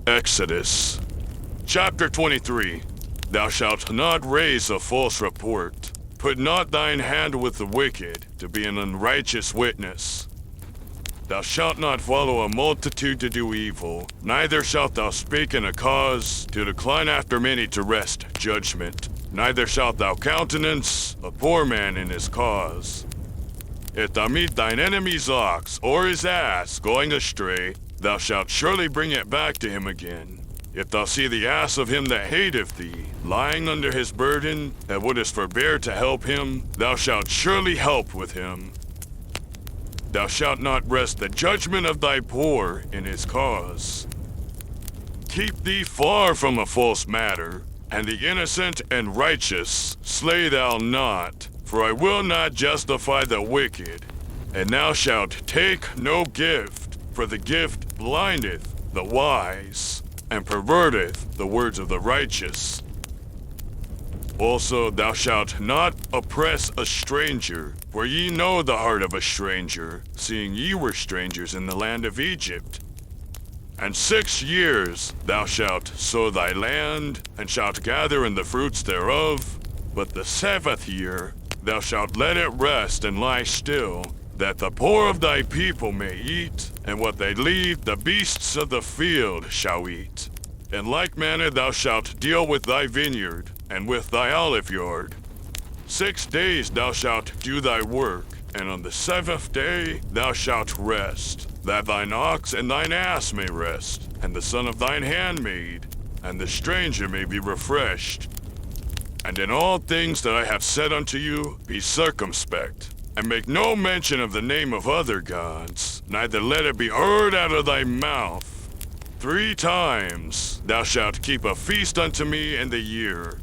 Exodus chapter 23. Thou shalt not raise a false report. Put not thine hand with the wicked, to be an unrighteous witness. Thou shalt not follow a multitude to do evil, neither shalt thou speak in a cause, to decline after many to wrest judgment. Neither shalt thou countenance a poor man in his cause. If thou meet thine enemy's ox or his ass going astray, thou shalt surely bring it back to him again. If thou see the ass of him that hateth thee, lying under his burden, and wouldest forbear to help him, thou shalt surely help with him. Thou shalt not wrest the judgment of thy poor in his cause. Keep thee far from a false matter, and the innocent and righteous slay thou not, for I will not justify the wicked. And thou shalt take no gift, for the gift blindeth the wise, and perverteth the words of the righteous. Also thou shalt not oppress a stranger, for ye know the heart of a stranger, seeing ye were strangers in the land of Egypt. And 6 years thou shalt sow thy land, and shalt gather in the fruits thereof. But the 7th year thou shalt let it rest and lie still, that the poor of thy people may eat, and what they leave the beasts of the field shall eat. In like manner thou shalt deal with thy vineyard, and with thy oliveyard. 6 days thou shalt do thy work, and on the 7th day thou shalt rest, that thine ox and thine ass may rest, and the son of thine handmaid, and the stranger may be refreshed. And in all things that I have said unto you, be circumspect, and make no mention of the name of other gods, neither let it be heard out of thy mouth. 3 times thou shalt keep a feast unto me in the year.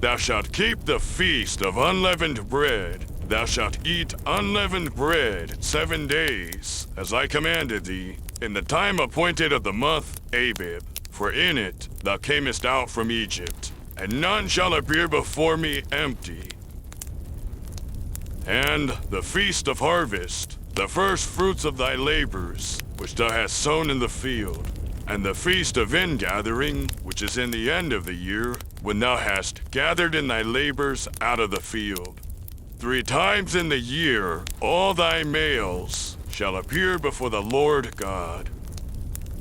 Thou shalt keep the feast of unleavened bread. Thou shalt eat unleavened bread 7 days, as I commanded thee, in the time appointed of the month Abib, for in it thou camest out from Egypt, and none shall appear before me empty. And the feast of harvest, the first fruits of thy labors, which thou hast sown in the field, and the feast of ingathering, which is in the end of the year, when thou hast gathered in thy labors out of the field. 3 times in the year all thy males shall appear before the Lord God.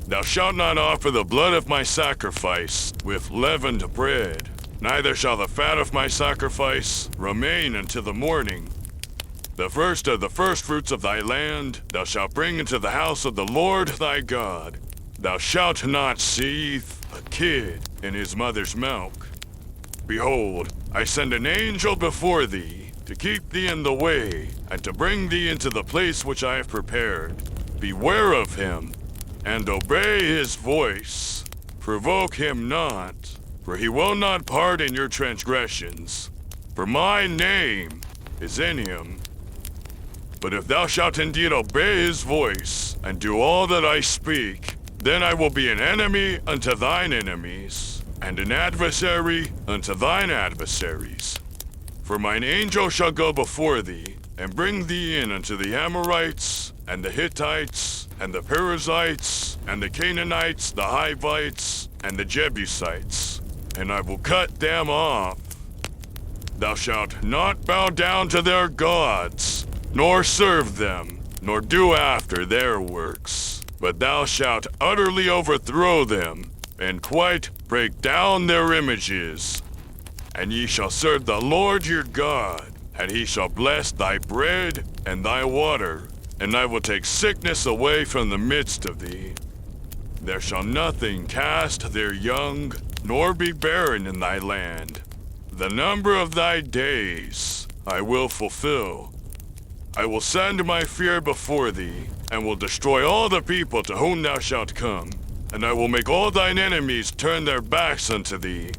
Thou shalt not offer the blood of my sacrifice with leavened bread, neither shall the fat of my sacrifice remain until the morning. The first of the firstfruits of thy land thou shalt bring into the house of the Lord thy God. Thou shalt not seethe a kid in his mother's milk. Behold, I send an angel before thee, to keep thee in the way, and to bring thee into the place which I have prepared. Beware of him, and obey his voice. Provoke him not, for he will not pardon your transgressions, for my name is in him. But if thou shalt indeed obey his voice, and do all that I speak, then I will be an enemy unto thine enemies, and an adversary unto thine adversaries. For mine angel shall go before thee, and bring thee in unto the Amorites, and the Hittites, and the Perizzites, and the Canaanites, the Hivites, and the Jebusites, and I will cut them off. Thou shalt not bow down to their gods, nor serve them, nor do after their works, but thou shalt utterly overthrow them, and quite break down their images. And ye shall serve the Lord your God, and he shall bless thy bread and thy water, and I will take sickness away from the midst of thee. There shall nothing cast their young, nor be barren in thy land. The number of thy days I will fulfill. I will send my fear before thee, and will destroy all the people to whom thou shalt come. And I will make all thine enemies turn their backs unto thee.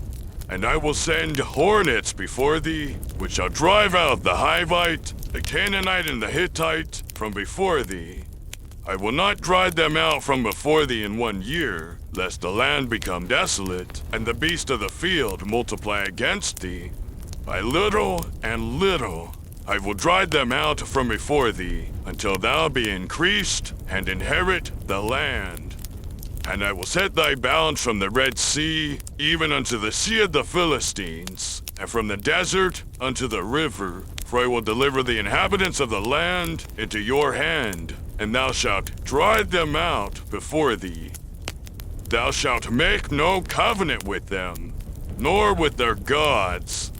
And I will send hornets before thee, which shall drive out the Hivite, the Canaanite, and the Hittite from before thee. I will not drive them out from before thee in 1 year, lest the land become desolate, and the beasts of the field multiply against thee. By little and little I will drive them out from before thee, until thou be increased and inherit the land. And I will set thy bounds from the Red Sea, even unto the sea of the Philistines, and from the desert unto the river. For I will deliver the inhabitants of the land into your hand, and thou shalt drive them out before thee. Thou shalt make no covenant with them, nor with their gods.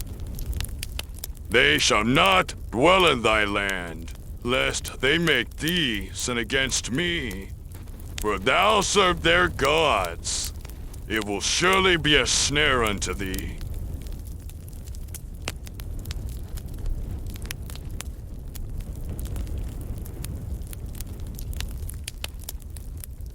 They shall not dwell in thy land, lest they make thee sin against me. For if thou serve their gods, it will surely be a snare unto thee.